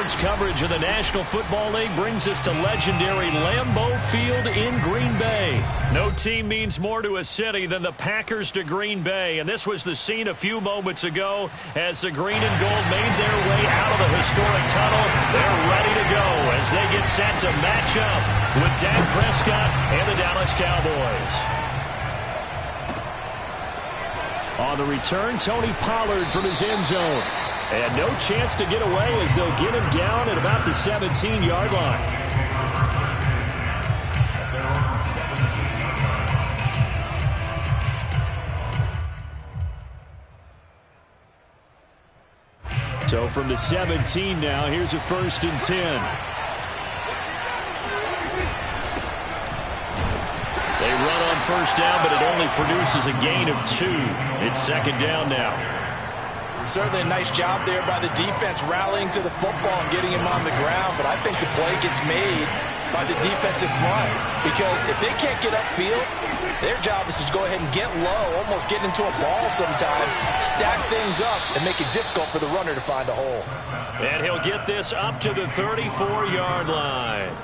Sports coverage of the National Football League brings us to legendary Lambeau Field in Green Bay. No team means more to a city than the Packers to Green Bay, and this was the scene a few moments ago as the green and gold made their way out of the historic tunnel. They're ready to go as they get set to match up with Dak Prescott and the Dallas Cowboys. On the return, Tony Pollard from his end zone. And no chance to get away as they'll get him down at about the 17-yard line. So from the 17 now, here's a 1st and 10. They run on 1st down, but it only produces a gain of 2. It's 2nd down now. Certainly a nice job there by the defense rallying to the football and getting him on the ground, but I think the play gets made by the defensive front because if they can't get upfield, their job is to go ahead and get low, almost get into a ball sometimes, stack things up, and make it difficult for the runner to find a hole. And he'll get this up to the 34-yard line.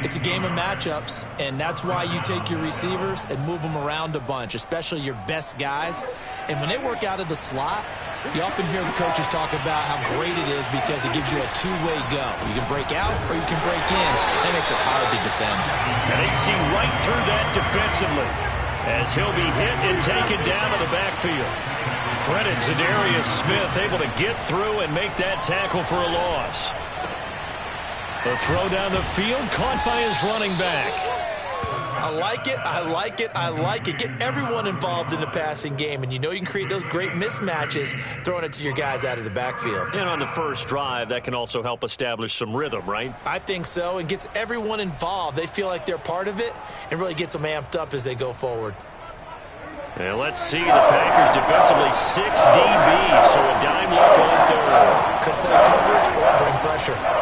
It's a game of matchups, and that's why you take your receivers and move them around a bunch, especially your best guys. And when they work out of the slot, you often hear the coaches talk about how great it is because it gives you a two-way go. You can break out or you can break in. That makes it hard to defend. And they see right through that defensively as he'll be hit and taken down to the backfield. Credit Zadarius Smith able to get through and make that tackle for a loss. The throw down the field, caught by his running back. I like it, I like it, I like it. Get everyone involved in the passing game, and you know you can create those great mismatches throwing it to your guys out of the backfield. And on the first drive, that can also help establish some rhythm, right? I think so, and gets everyone involved. They feel like they're part of it, and really gets them amped up as they go forward. And let's see the Packers defensively 6 DB, so a dime look on third. Could play coverage or bring pressure.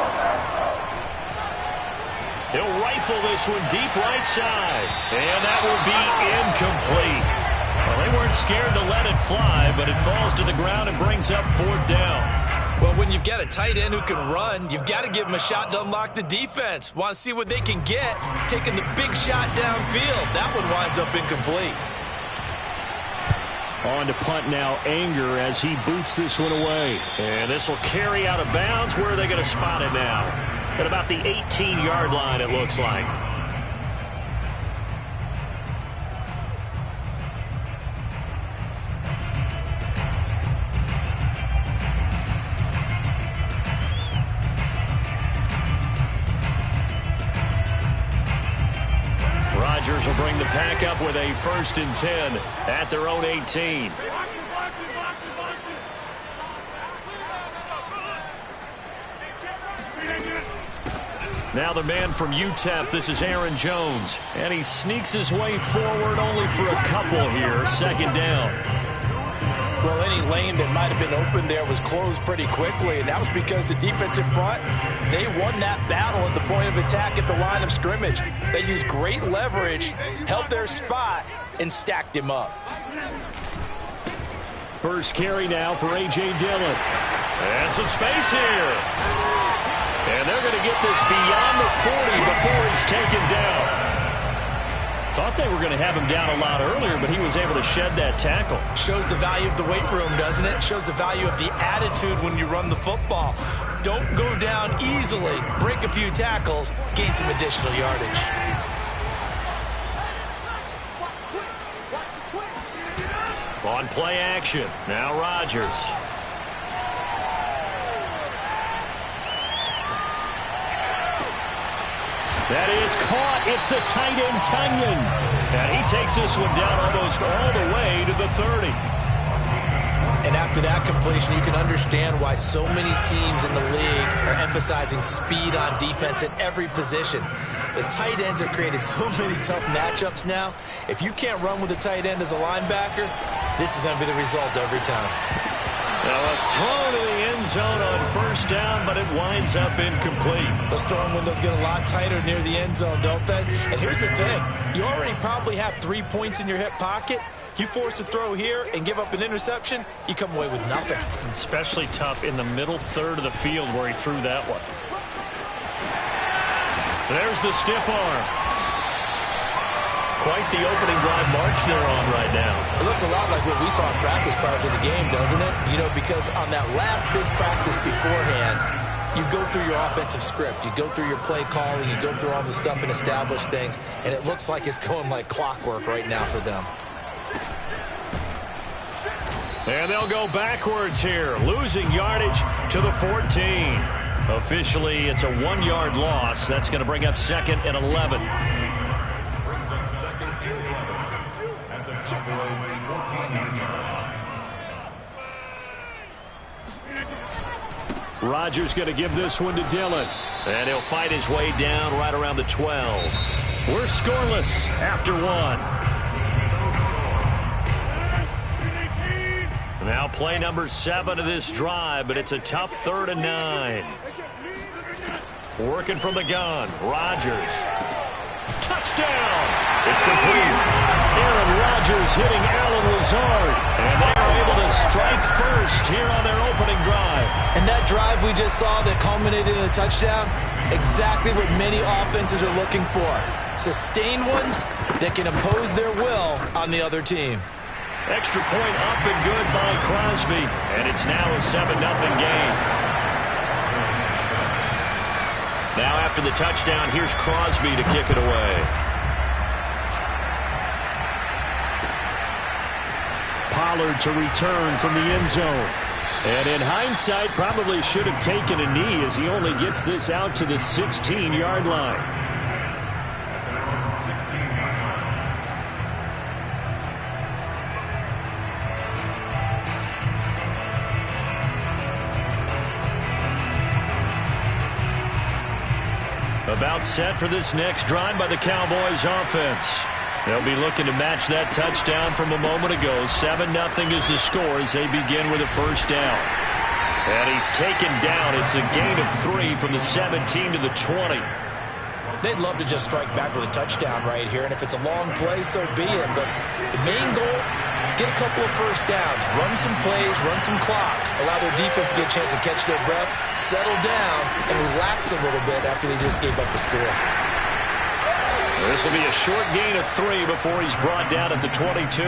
He'll rifle this one deep right side. And that will be incomplete. Well, they weren't scared to let it fly, but it falls to the ground and brings up 4th down. Well, when you've got a tight end who can run, you've got to give him a shot to unlock the defense. Want to see what they can get, taking the big shot downfield. That one winds up incomplete. On to punt now, Anger as he boots this one away. And this will carry out of bounds. Where are they going to spot it now? At about the 18-yard line, it looks like. Rodgers will bring the pack up with a 1st and 10 at their own 18. Now the man from UTEP, this is Aaron Jones. And he sneaks his way forward only for a couple here. 2nd down. Well, any lane that might have been open there was closed pretty quickly, and that was because the defensive front, they won that battle at the point of attack at the line of scrimmage. They used great leverage, held their spot, and stacked him up. First carry now for A.J. Dillon. And some space here. And they're going to get this beyond the 40 before he's taken down. Thought they were going to have him down a lot earlier, but he was able to shed that tackle. Shows the value of the weight room, doesn't it? Shows the value of the attitude when you run the football. Don't go down easily. Break a few tackles. Gain some additional yardage. On play action. Now Rodgers. That is caught. It's the tight end, Tunyon. And he takes this one down almost all the way to the 30. And after that completion, you can understand why so many teams in the league are emphasizing speed on defense at every position. The tight ends have created so many tough matchups now. If you can't run with a tight end as a linebacker, this is going to be the result every time. Now a throw to the end zone on 1st down, but it winds up incomplete. Those throwing windows get a lot tighter near the end zone, don't they? And here's the thing. You already probably have 3 points in your hip pocket. You force a throw here and give up an interception, you come away with nothing. Especially tough in the middle third of the field where he threw that one. There's the stiff arm. Quite the opening drive march they're on right now. It looks a lot like what we saw in practice prior to the game, doesn't it? You know, because on that last big practice beforehand, you go through your offensive script. You go through your play calling. You go through all the stuff and establish things. And it looks like it's going like clockwork right now for them. And they'll go backwards here, losing yardage to the 14. Officially, it's a 1-yard loss. That's going to bring up 2nd and 11. Rodgers going to give this one to Dillon. And he'll fight his way down right around the 12. We're scoreless after 1. Now play number 7 of this drive, but it's a tough 3rd and 9. Working from the gun. Rodgers. Touchdown! It's complete. Aaron Rodgers hitting Allen Lazard. And they are able to strike first here on their opening drive. And that drive we just saw that culminated in a touchdown, exactly what many offenses are looking for. Sustained ones that can impose their will on the other team. Extra point up and good by Crosby. And it's now a 7-0 game. Now after the touchdown, here's Crosby to kick it away. Pollard to return from the end zone. And in hindsight, probably should have taken a knee as he only gets this out to the 16-yard line. About set for this next drive by the Cowboys offense. They'll be looking to match that touchdown from a moment ago. 7-0 is the score as they begin with a first down. And he's taken down. It's a gain of 3 from the 17 to the 20. They'd love to just strike back with a touchdown right here. And if it's a long play, so be it. But the main goal, get a couple of first downs. Run some plays, run some clock. Allow their defense to get a chance to catch their breath, settle down, and relax a little bit after they just gave up the score. This will be a short gain of 3 before he's brought down at the 22.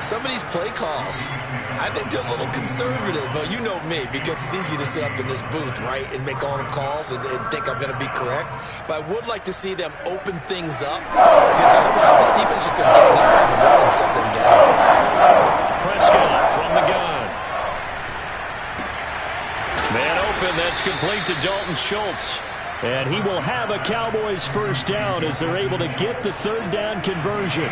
Some of these play calls, I think they're a little conservative, but you know me, because it's easy to sit up in this booth, right, and make all the calls and think I'm going to be correct. But I would like to see them open things up, because otherwise this defense is just going to gang up on the run and set them down. Prescott from the gun. Man open, that's complete to Dalton Schultz. And he will have a Cowboys first down as they're able to get the 3rd down conversion.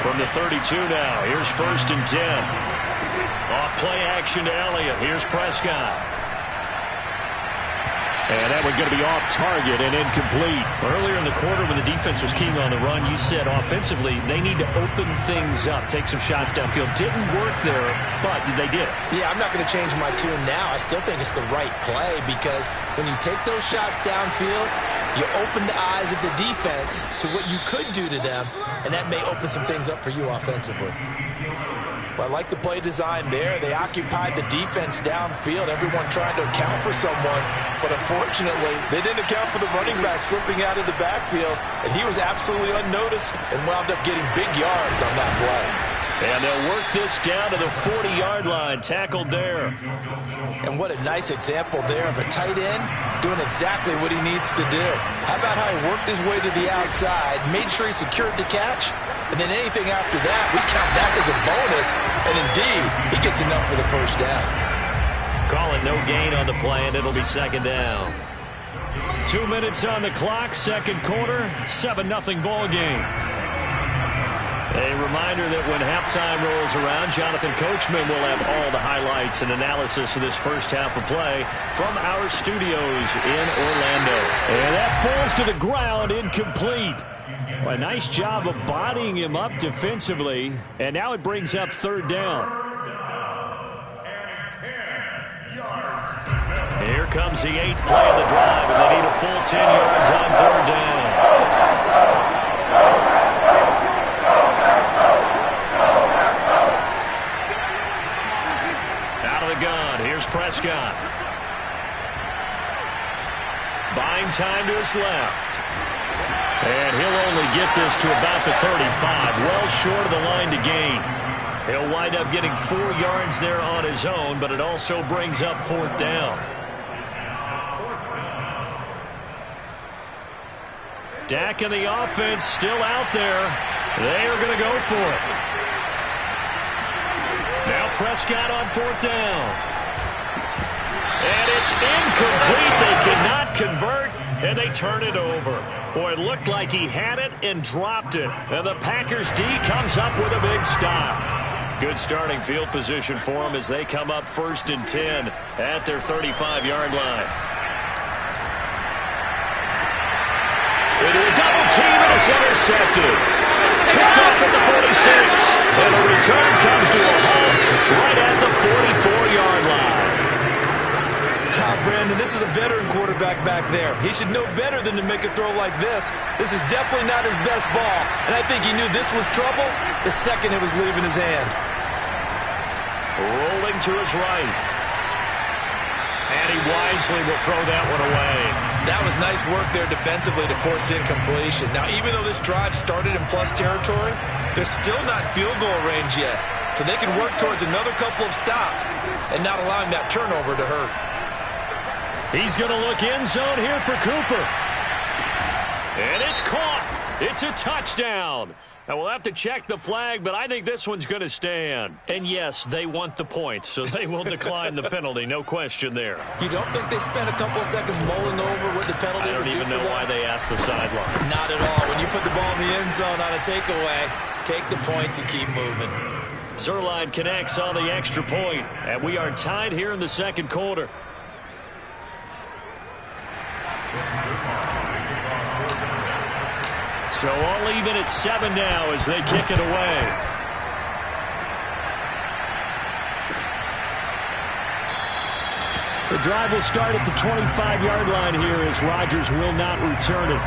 From the 32 now, here's 1st and 10. Off play action to Elliott. Here's Prescott. And that one going to be off target and incomplete. Earlier in the quarter when the defense was keying on the run, you said offensively they need to open things up, take some shots downfield. Didn't work there, but they did. Yeah, I'm not going to change my tune now. I still think it's the right play because when you take those shots downfield, you open the eyes of the defense to what you could do to them, and that may open some things up for you offensively. Well, I like the play design there. They occupied the defense downfield, everyone trying to account for someone. But unfortunately, they didn't account for the running back slipping out of the backfield, and he was absolutely unnoticed and wound up getting big yards on that play. And they'll work this down to the 40-yard line, tackled there. And what a nice example there of a tight end doing exactly what he needs to do. How about how he worked his way to the outside, made sure he secured the catch, and then anything after that, we count that as a bonus, and indeed, he gets enough for the first down. Call it no gain on the play, and it'll be 2nd down. 2 minutes on the clock, 2nd quarter, 7-0 ball game. A reminder that when halftime rolls around, Jonathan Coachman will have all the highlights and analysis of this first half of play from our studios in Orlando. And that falls to the ground, incomplete. A nice job of bodying him up defensively, and now it brings up 3rd down. Here comes the 8th play of the drive, and they need a full 10 yards on 3rd down. time to his left. And he'll only get this to about the 35, well short of the line to gain. He'll wind up getting 4 yards there on his own, but it also brings up 4th down. Dak and the offense still out there. They are going to go for it. Now Prescott on 4th down. And it's incomplete. They cannot convert, and they turn it over. Boy, it looked like he had it and dropped it. And the Packers D comes up with a big stop. Good starting field position for them as they come up 1st and 10 at their 35-yard line. Into a double team, and it's intercepted. Picked off at the 46. And the return comes to a halt right at the 44-yard line. Brandon, this is a veteran quarterback back there. He should know better than to make a throw like this. This is definitely not his best ball, and I think he knew this was trouble the second it was leaving his hand. Rolling to his right. And he wisely will throw that one away. That was nice work there defensively to force incompletion. Now, even though this drive started in plus territory, they're still not field goal range yet, so they can work towards another couple of stops and not allowing that turnover to hurt. He's going to look end zone here for Cooper. And it's caught. It's a touchdown. Now, we'll have to check the flag, but I think this one's going to stand. And, yes, they want the points, so they will decline the penalty. No question there. You don't think they spent a couple of seconds mulling over what the penalty would do for them? I don't even know why they asked the sideline. Not at all. When you put the ball in the end zone on a takeaway, take the points and keep moving. Zerline connects on the extra point, and we are tied here in the second quarter. So all even at 7 now as they kick it away. The drive will start at the 25-yard line here as Rodgers will not return it.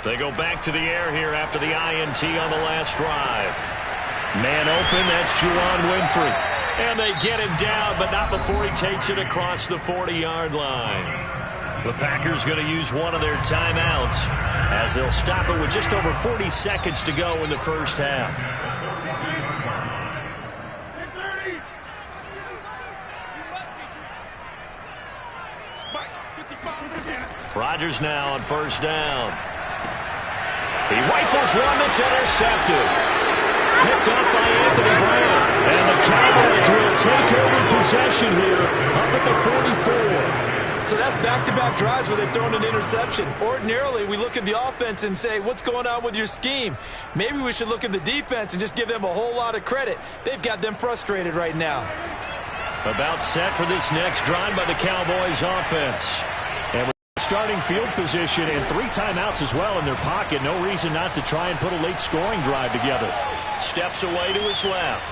They go back to the air here after the INT on the last drive. Man open, that's Juwan Winfrey. And they get him down, but not before he takes it across the 40-yard line. The Packers going to use one of their timeouts as they'll stop it with just over 40 seconds to go in the first half. Rodgers now on first down. He rifles one that's intercepted. Picked up by Anthony Brown. And the Cowboys will take over possession here up at the 44. So that's back-to-back drives where they've thrown an interception. Ordinarily, we look at the offense and say, what's going on with your scheme? Maybe we should look at the defense and just give them a whole lot of credit. They've got them frustrated right now. About set for this next drive by the Cowboys offense. And starting field position and 3 timeouts as well in their pocket. No reason not to try and put a late scoring drive together. Steps away to his left.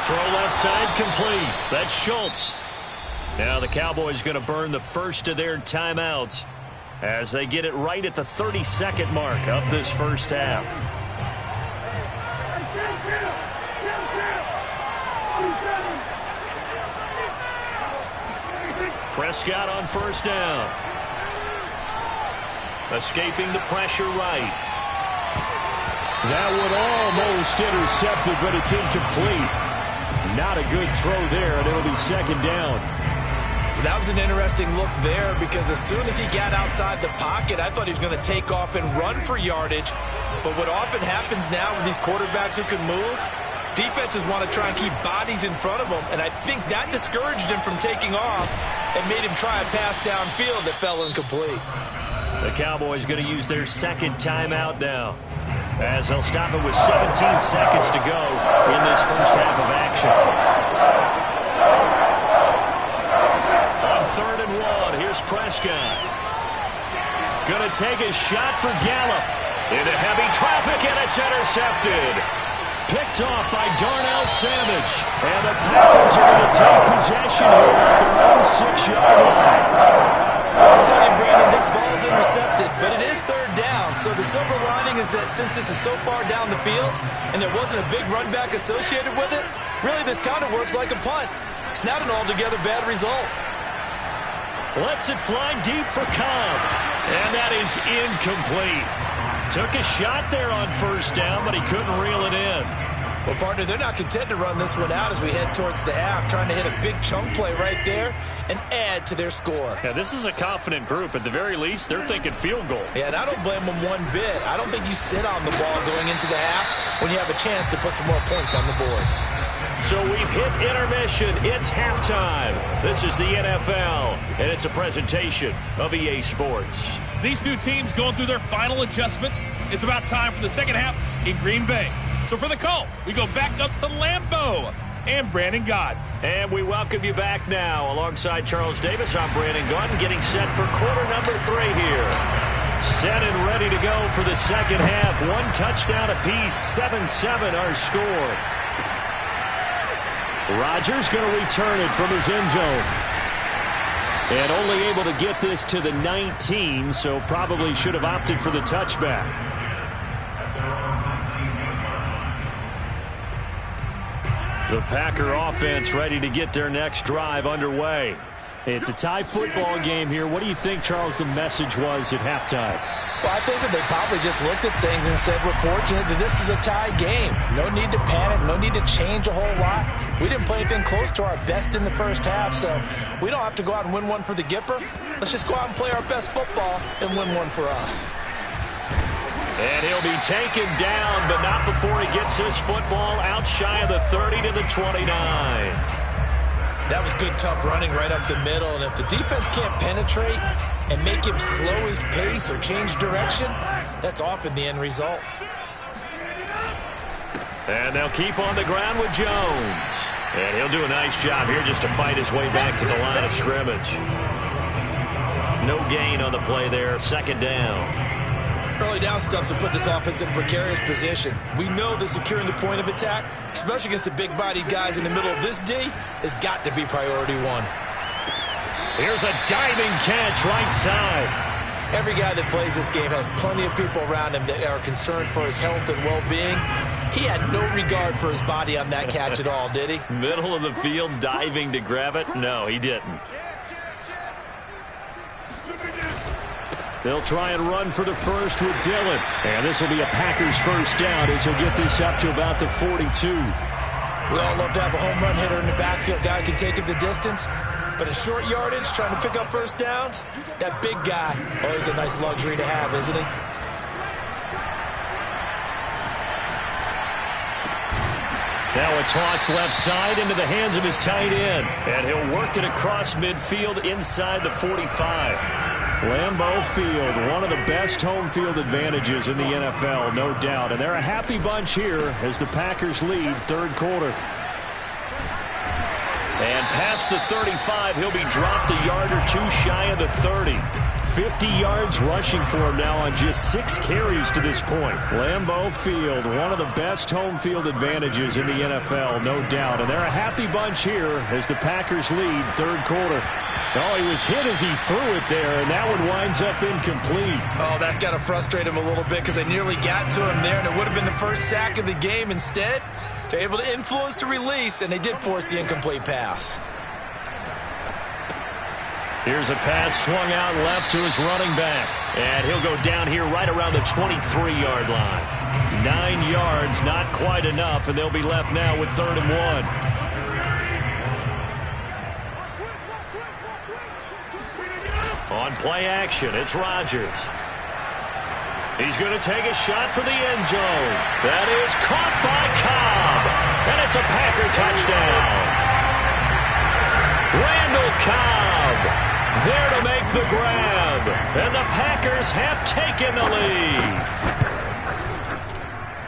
Throw left side complete. That's Schultz. Now the Cowboys going to burn the first of their timeouts as they get it right at the 32nd mark of this first half. Prescott on first down. Escaping the pressure right. That one almost intercepted, but it's incomplete. Not a good throw there, and it'll be second down. That was an interesting look there because as soon as he got outside the pocket, I thought he was going to take off and run for yardage. But what often happens now with these quarterbacks who can move, defenses want to try and keep bodies in front of them, and I think that discouraged him from taking off and made him try a pass downfield that fell incomplete. The Cowboys going to use their second timeout now as they'll stop it with 17 seconds to go in this first half of action. On 3rd and 1, here's Prescott. Going to take a shot for Gallup. Into heavy traffic, and it's intercepted. Picked off by Darnell Savage. And the Packers are going to take possession here at their own 6-yard line. I'll tell you, Brandon, this ball's intercepted, but it is third down. So the silver lining is that since this is so far down the field and there wasn't a big run back associated with it, really this kind of works like a punt. It's not an altogether bad result. Lets it fly deep for Cobb. And that is incomplete. Took a shot there on first down, but he couldn't reel it in. Well, partner, they're not content to run this one out as we head towards the half, trying to hit a big chunk play right there and add to their score. Yeah, this is a confident group. At the very least, they're thinking field goal. Yeah, and I don't blame them one bit. I don't think you sit on the ball going into the half when you have a chance to put some more points on the board. So we've hit intermission. It's halftime. This is the NFL, and it's a presentation of EA Sports. These two teams going through their final adjustments. It's about time for the second half in Green Bay. So for the call, we go back up to Lambeau and Brandon Gott. And we welcome you back now. Alongside Charles Davis, I'm Brandon Gott, getting set for quarter number 3 here. Set and ready to go for the second half. 1 touchdown apiece, 7-7 our score. Rodgers going to return it from his end zone. And only able to get this to the 19, so probably should have opted for the touchback. The Packer offense ready to get their next drive underway. It's a tie football game here. What do you think, Charles, the message was at halftime? Well, I think that they probably just looked at things and said, we're fortunate that this is a tie game. No need to panic. No need to change a whole lot. We didn't play anything close to our best in the first half, so we don't have to go out and win one for the Gipper. Let's just go out and play our best football and win one for us. And he'll be taken down, but not before he gets his football out shy of the 30 to the 29. That was good, tough running right up the middle. And if the defense can't penetrate and make him slow his pace or change direction, that's often the end result. And they'll keep on the ground with Jones. And he'll do a nice job here just to fight his way back to the line of scrimmage. No gain on the play there, second down. Early down stuff to put this offense in a precarious position. We know that securing the point of attack, especially against the big-bodied guys in the middle of this D, has got to be priority 1. Here's a diving catch right side. Every guy that plays this game has plenty of people around him that are concerned for his health and well-being. He had no regard for his body on that catch at all, did he? Middle of the field, diving to grab it? No, he didn't. They'll try and run for the first with Dillon. And this will be a Packers first down as he'll get this up to about the 42. We all love to have a home run hitter in the backfield. Guy can take it the distance. But in short yardage, trying to pick up first downs, that big guy, always a nice luxury to have, isn't he? Now a toss left side into the hands of his tight end. And he'll work it across midfield inside the 45. Lambeau Field, one of the best home field advantages in the NFL, no doubt. And they're a happy bunch here as the Packers lead third quarter. And past the 35, he'll be dropped a yard or two shy of the 30. 50 yards rushing for him now on just 6 carries to this point. Lambeau Field, one of the best home field advantages in the NFL, no doubt. And they're a happy bunch here as the Packers lead third quarter. Oh, he was hit as he threw it there, and that one winds up incomplete. Oh, that's got to frustrate him a little bit because they nearly got to him there, and it would have been the first sack of the game. Instead, they're able to influence the release, and they did force the incomplete pass. Here's a pass swung out left to his running back, and he'll go down here right around the 23-yard line. 9 yards, not quite enough, and they'll be left now with 3rd and 1. On play action, it's Rodgers. He's going to take a shot for the end zone. That is caught by Cobb. And it's a Packer touchdown. Randall Cobb there to make the grab. And the Packers have taken the lead.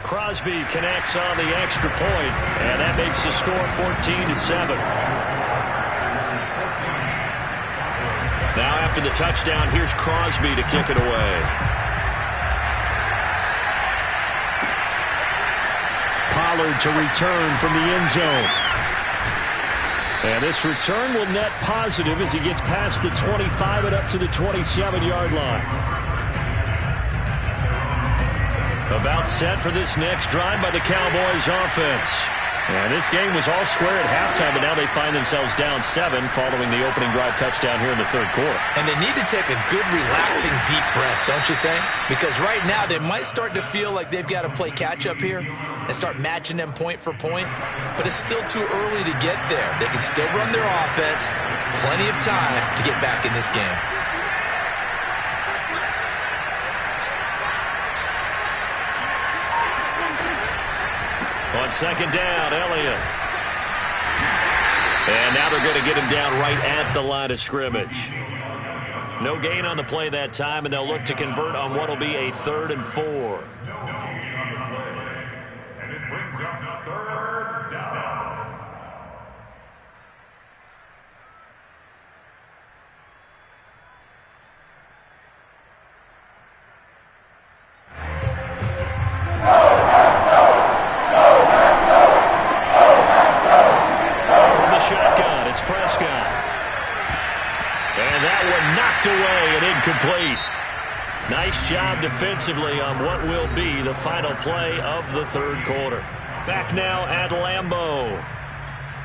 Crosby connects on the extra point, and that makes the score 14-7. Now after the touchdown, here's Crosby to kick it away. Pollard to return from the end zone. And this return will net positive as he gets past the 25 and up to the 27-yard line. About set for this next drive by the Cowboys offense. And this game was all square at halftime, but now they find themselves down 7 following the opening drive touchdown here in the third quarter. And they need to take a good, relaxing, deep breath, don't you think? Because right now they might start to feel like they've got to play catch-up here and start matching them point for point. But it's still too early to get there. They can still run their offense. Plenty of time to get back in this game. On second down, Elliott. And now they're going to get him down right at the line of scrimmage. No gain on the play that time, and they'll look to convert on what will be a 3rd and 4. And it brings up 3rd down. Incomplete. Nice job defensively on what will be the final play of the third quarter. Back now at Lambeau.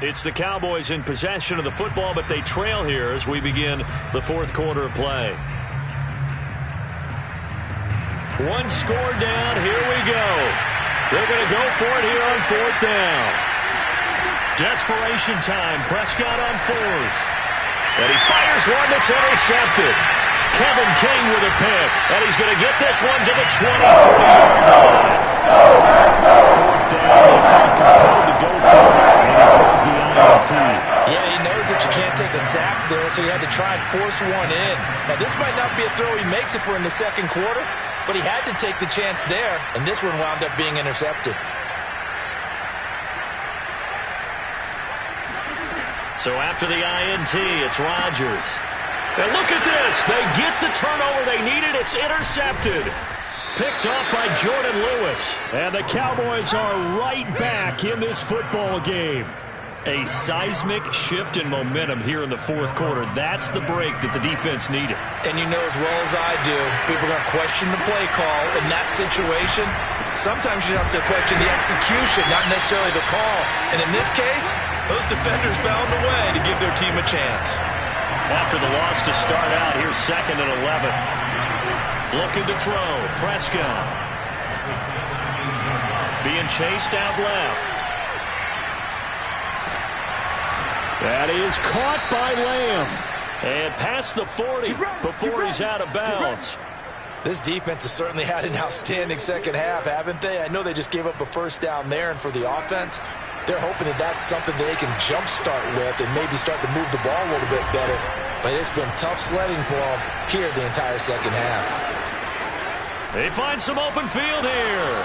It's the Cowboys in possession of the football, but they trail here as we begin the fourth quarter of play. One score down. Here we go. They're going to go for it here on 4th down. Desperation time. Prescott on 4th. And he fires one that's intercepted. Kevin King with a pick. And he's going to get this one to the 23-yard line. 4th down. They felt compelled to go for it. And he throws the INT. Yeah, he knows that you can't take a sack there, so he had to try and force one in. Now, this might not be a throw he makes if we're in the second quarter, but he had to take the chance there, and this one wound up being intercepted. So after the INT, it's Rodgers. And look at this. They get the turnover they needed. It's intercepted. Picked off by Jordan Lewis. And the Cowboys are right back in this football game. A seismic shift in momentum here in the fourth quarter. That's the break that the defense needed. And you know as well as I do, people are going to question the play call in that situation. Sometimes you have to question the execution, not necessarily the call. And in this case, those defenders found a way to give their team a chance. After the loss to start out, here's 2nd and 11. Looking to throw. Prescott. Being chased out left. That is caught by Lamb. And past the 40 before he's out of bounds. This defense has certainly had an outstanding second half, haven't they? I know they just gave up a first down there, and for the offense, they're hoping that that's something they can jumpstart with and maybe start to move the ball a little bit better. But it's been tough sledding for them here the entire second half. They find some open field here.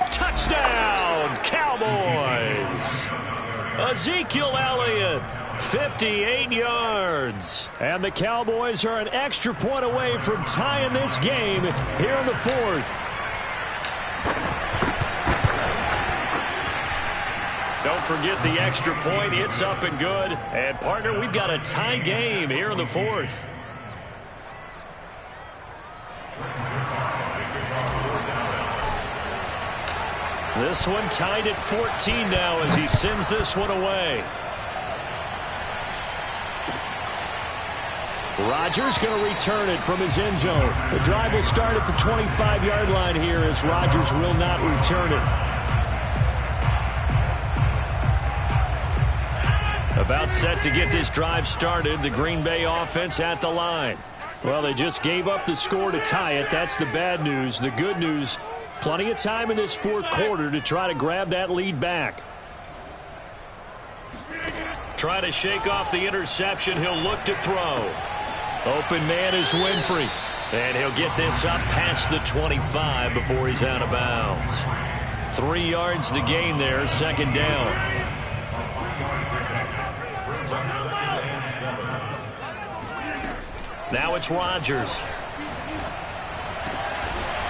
Touchdown, Cowboys! Ezekiel Elliott, 58 yards. And the Cowboys are an extra point away from tying this game here in the fourth. Don't forget the extra point. It's up and good. And, partner, we've got a tie game here in the fourth. This one tied at 14 now as he sends this one away. Rodgers going to return it from his end zone. The drive will start at the 25-yard line here as Rodgers will not return it. About set to get this drive started, the Green Bay offense at the line. Well, they just gave up the score to tie it. That's the bad news. The good news, plenty of time in this fourth quarter to try to grab that lead back. Try to shake off the interception. He'll look to throw. Open man is Winfrey. And he'll get this up past the 25 before he's out of bounds. 3 yards the gain there, second down. Now it's Rodgers.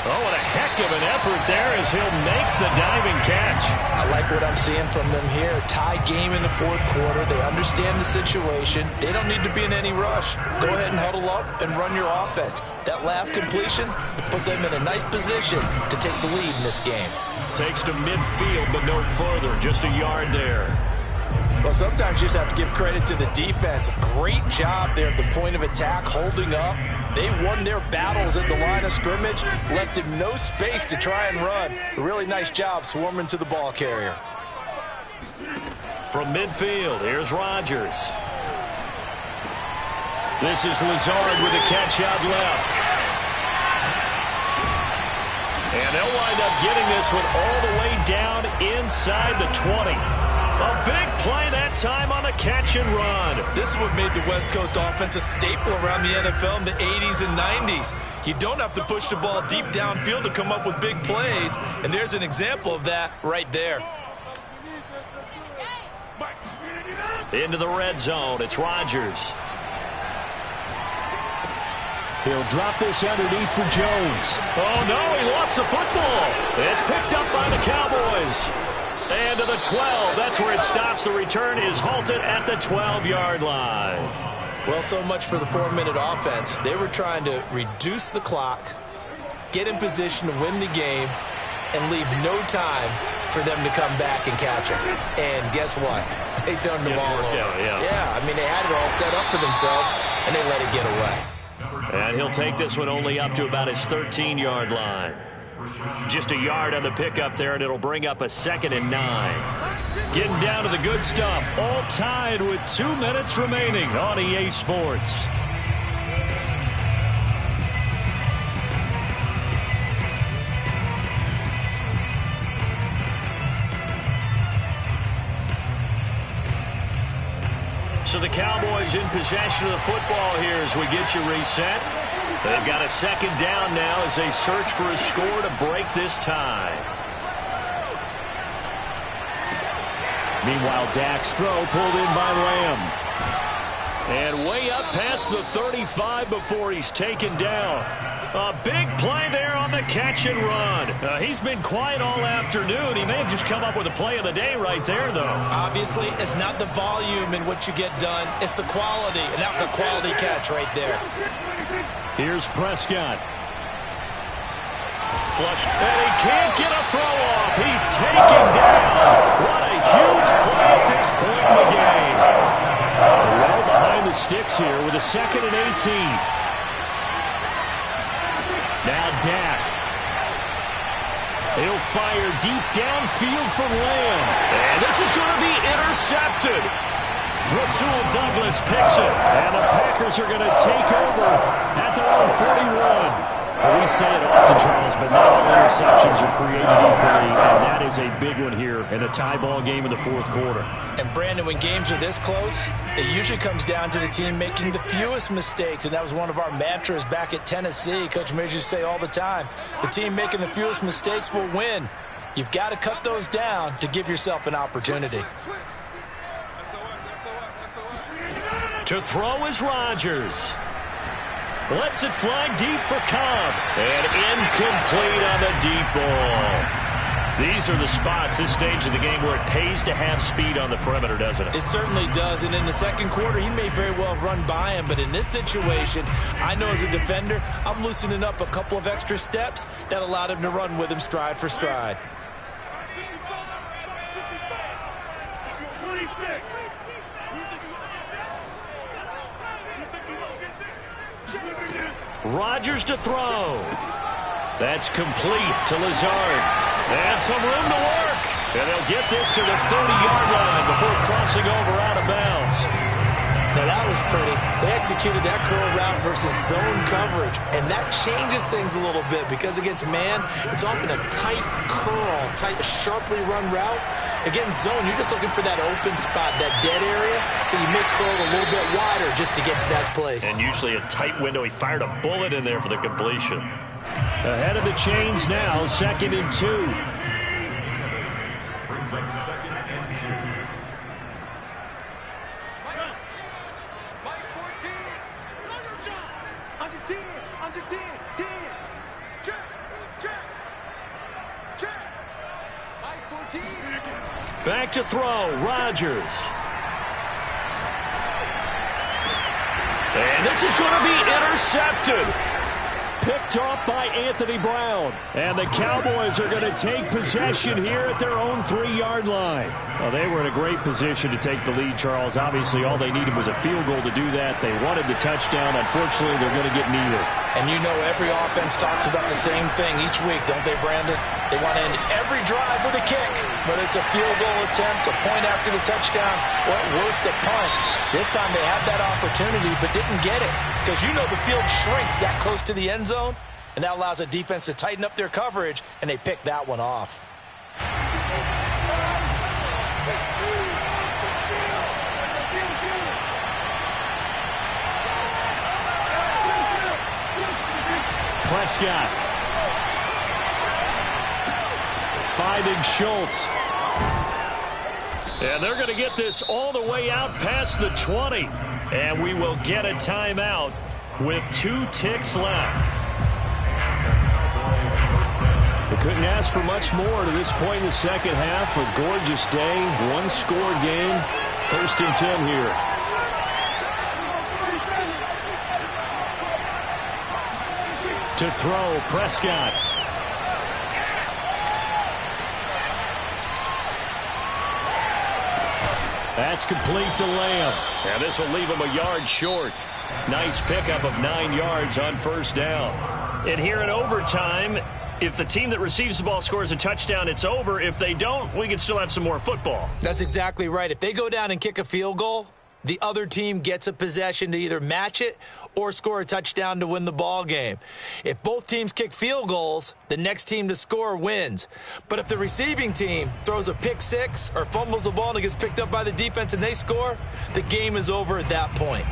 Oh, and a heck of an effort there as he'll make the diving catch. I like what I'm seeing from them here. Tie game in the fourth quarter. They understand the situation. They don't need to be in any rush. Go ahead and huddle up and run your offense. That last completion put them in a nice position to take the lead in this game. Takes to midfield, but no further. Just a yard there. Well, sometimes you just have to give credit to the defense. Great job there at the point of attack, holding up. They won their battles at the line of scrimmage, left him no space to try and run. A really nice job swarming to the ball carrier. From midfield, here's Rodgers. This is Lazard with a catch out left. And they'll wind up getting this one all the way down inside the 20. A big play that time on a catch and run. This is what made the West Coast offense a staple around the NFL in the 80s and 90s. You don't have to push the ball deep downfield to come up with big plays, and there's an example of that right there. Into the red zone, it's Rodgers. He'll drop this underneath for Jones. Oh, no, he lost the football. It's picked up by the Cowboys. And to the 12, that's where it stops. The return is halted at the 12-yard line. Well, so much for the 4-minute offense. They were trying to reduce the clock, get in position to win the game, and leave no time for them to come back and catch them. And guess what? They turned the ball over. Yeah, I mean, they had it all set up for themselves, and they let it get away. And he'll take this one only up to about his 13-yard line. Just a yard on the pickup there, and it'll bring up a 2nd and 9. Getting down to the good stuff, all tied with 2 minutes remaining on EA Sports. So the Cowboys in possession of the football here as we get you reset. They've got a 2nd down now as they search for a score to break this tie. Meanwhile, Dak's throw pulled in by Lamb. And way up past the 35 before he's taken down. A big play there on the catch and run. He's been quiet all afternoon. He may have just come up with a play of the day right there, though. Obviously, it's not the volume in what you get done. It's the quality, and that was a quality catch right there. Here's Prescott. Flush, and he can't get a throw off. He's taken down. What a huge play at this point in the game. Well behind the sticks here with a 2nd and 18. Now Dak. He'll fire deep downfield from Lamb. And this is going to be intercepted. Rasul Douglas picks it. And the Packers are going to take over at their own 41. Well, we say it often, Charles, but not all interceptions are created equally, and that is a big one here in a tie ball game in the fourth quarter. And, Brandon, when games are this close, it usually comes down to the team making the fewest mistakes, and that was one of our mantras back at Tennessee. Coach Mears used to say all the time, the team making the fewest mistakes will win. You've got to cut those down to give yourself an opportunity. To throw is Rodgers. Lets it fly deep for Cobb. And incomplete on the deep ball. These are the spots, this stage of the game, where it pays to have speed on the perimeter, doesn't it? It certainly does. And in the second quarter, he may very well run by him. But in this situation, I know as a defender, I'm loosening up a couple of extra steps that allowed him to run with him stride for stride. Rodgers to throw. That's complete to Lazard. And some room to work. And they'll get this to the 30-yard line before crossing over out of bounds. Now that was pretty. They executed that curl route versus zone coverage. And that changes things a little bit because against man, it's often a tight curl, tight, sharply run route. Against zone, you're just looking for that open spot, that dead area, so you make curl a little bit wider just to get to that place. And usually a tight window. He fired a bullet in there for the completion. Ahead of the chains now, 2nd and 2. Brings up 2nd and 2. Under 10, under 10, 10. Check, check. Back to throw, Rodgers. And this is going to be intercepted. Picked off by Anthony Brown. And the Cowboys are going to take possession here at their own 3-yard line. Well, they were in a great position to take the lead, Charles. Obviously, all they needed was a field goal to do that. They wanted the touchdown. Unfortunately, they're going to get neither. And you know every offense talks about the same thing each week, don't they, Brandon? They want to end every drive with a kick. Whether it's a field goal attempt, a point after the touchdown, or at worst, a punt. This time they had that opportunity but didn't get it. Because you know the field shrinks that close to the end zone, and that allows a defense to tighten up their coverage, and they pick that one off. Prescott. Finding Schultz. And they're going to get this all the way out past the 20. And we will get a timeout with 2 ticks left. They couldn't ask for much more to this point in the second half. A gorgeous day, 1-score game. 1st and 10 here. To throw, Prescott. That's complete to Lamb. And this will leave him a yard short. Nice pickup of 9 yards on 1st down. And here in overtime, if the team that receives the ball scores a touchdown, it's over. If they don't, we can still have some more football. That's exactly right. If they go down and kick a field goal, the other team gets a possession to either match it or score a touchdown to win the ball game. If both teams kick field goals, the next team to score wins. But if the receiving team throws a pick six or fumbles the ball and it gets picked up by the defense and they score, the game is over at that point.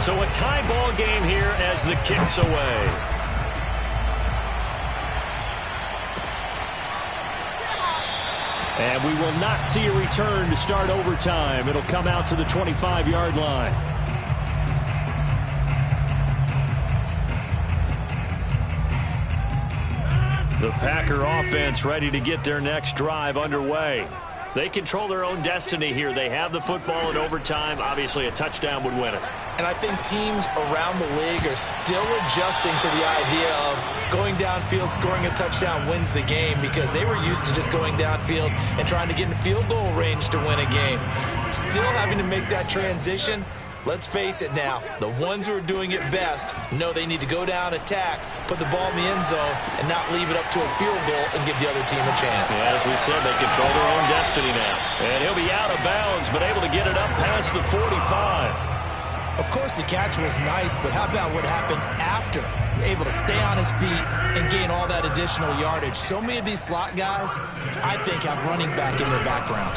So a tie ball game here as the kick's away. And we will not see a return to start overtime. It'll come out to the 25-yard line. The Packer offense ready to get their next drive underway. They control their own destiny here. They have the football in overtime. Obviously, a touchdown would win it. And I think teams around the league are still adjusting to the idea of going downfield, scoring a touchdown wins the game, because they were used to just going downfield and trying to get in field goal range to win a game. Still having to make that transition. Let's face it now, the ones who are doing it best know they need to go down, attack, put the ball in the end zone, and not leave it up to a field goal and give the other team a chance. Yeah, as we said, they control their own destiny now. And he'll be out of bounds, but able to get it up past the 45. Of course, the catch was nice, but how about what happened after? Able to stay on his feet and gain all that additional yardage. So many of these slot guys, I think, have running back in their background.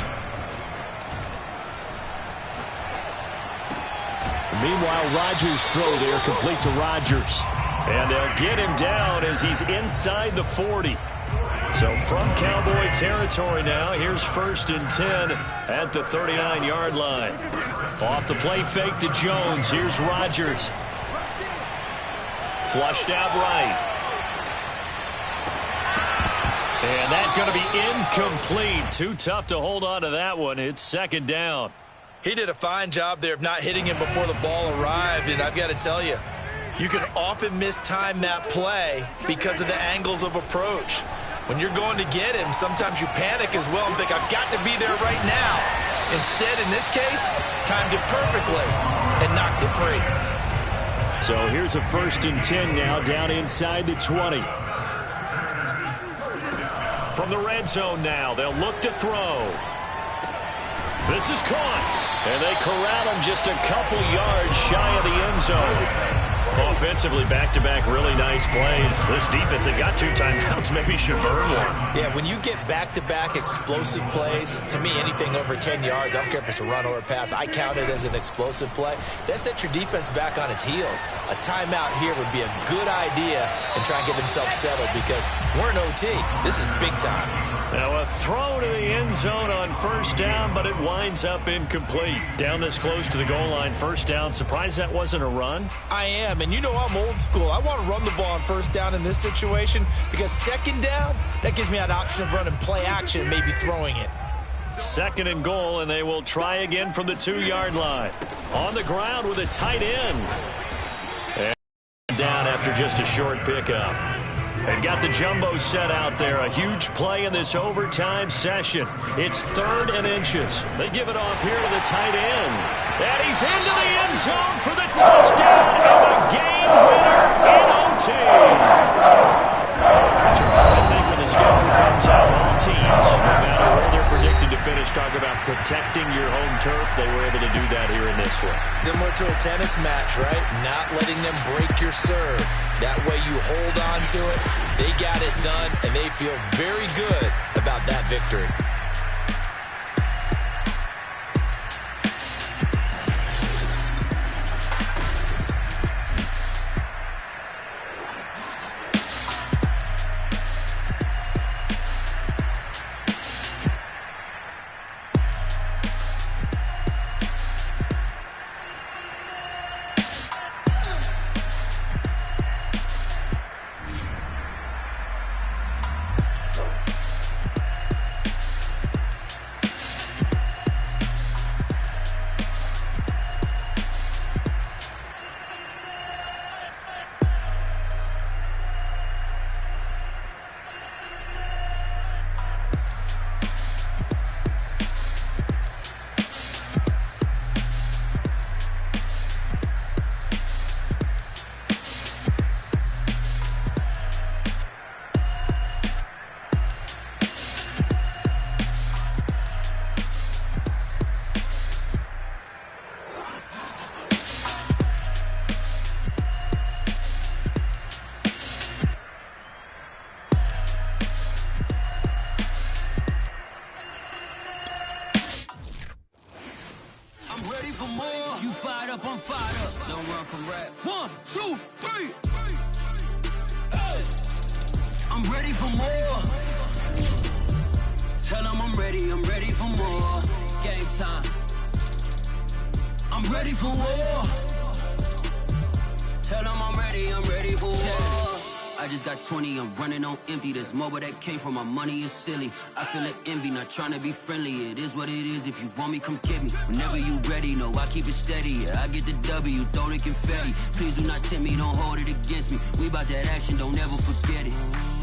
Meanwhile, Rodgers' throw there, complete to Rodgers. And they'll get him down as he's inside the 40. So from Cowboy territory now, here's 1st and 10 at the 39-yard line. Off the play fake to Jones. Here's Rodgers. Flushed out right. And that's going to be incomplete. Too tough to hold on to that one. It's 2nd down. He did a fine job there of not hitting him before the ball arrived, and I've got to tell you, you can often mistime that play because of the angles of approach. When you're going to get him, sometimes you panic as well and think, I've got to be there right now. Instead, in this case, timed it perfectly and knocked it free. So here's a 1st and 10 now, down inside the 20. From the red zone now, they'll look to throw. This is caught. And they corral him just a couple yards shy of the end zone. Offensively, back-to-back really nice plays. This defense, they got 2 timeouts, maybe should burn one. Yeah, when you get back-to-back explosive plays, to me, anything over 10 yards, I don't care if it's a run or a pass, I count it as an explosive play. That sets your defense back on its heels. A timeout here would be a good idea and try and get themselves settled, because we're in OT. This is big time. Now a throw to the end zone on 1st down, but it winds up incomplete. Down this close to the goal line, 1st down. Surprised that wasn't a run? I am, and you know I'm old school. I want to run the ball on first down in this situation because second down, that gives me an option of running play action, maybe throwing it. 2nd and goal, and they will try again from the 2-yard line. On the ground with a tight end. And down after just a short pickup. They've got the jumbo set out there. A huge play in this overtime session. It's 3rd and inches. They give it off here to the tight end. And he's into the end zone for the touchdown and a game winner in OT. Charles, I think when the schedule comes out, all teams, no matter where they're predicted to finish, talk about protecting your home turf. They were able to do that here in this one. Similar to a tennis match, right? Not letting them break your serve. That way you hold on to it. They got it done, and they feel very good about that victory. I'm fired up. Don't run from rap. 1, 2, 3. Hey. I'm ready for more. Tell them I'm ready for more. Game time. I'm ready for war. Tell them I'm ready for war. I just got 20, I'm running on empty. This mobile that came from my money is silly. I feel it envy, not trying to be friendly. It is what it is, if you want me, come get me. Whenever you ready, no, I keep it steady. Yeah, I get the W, throw the confetti. Please do not tempt me, don't hold it against me. We about that action, don't ever forget it.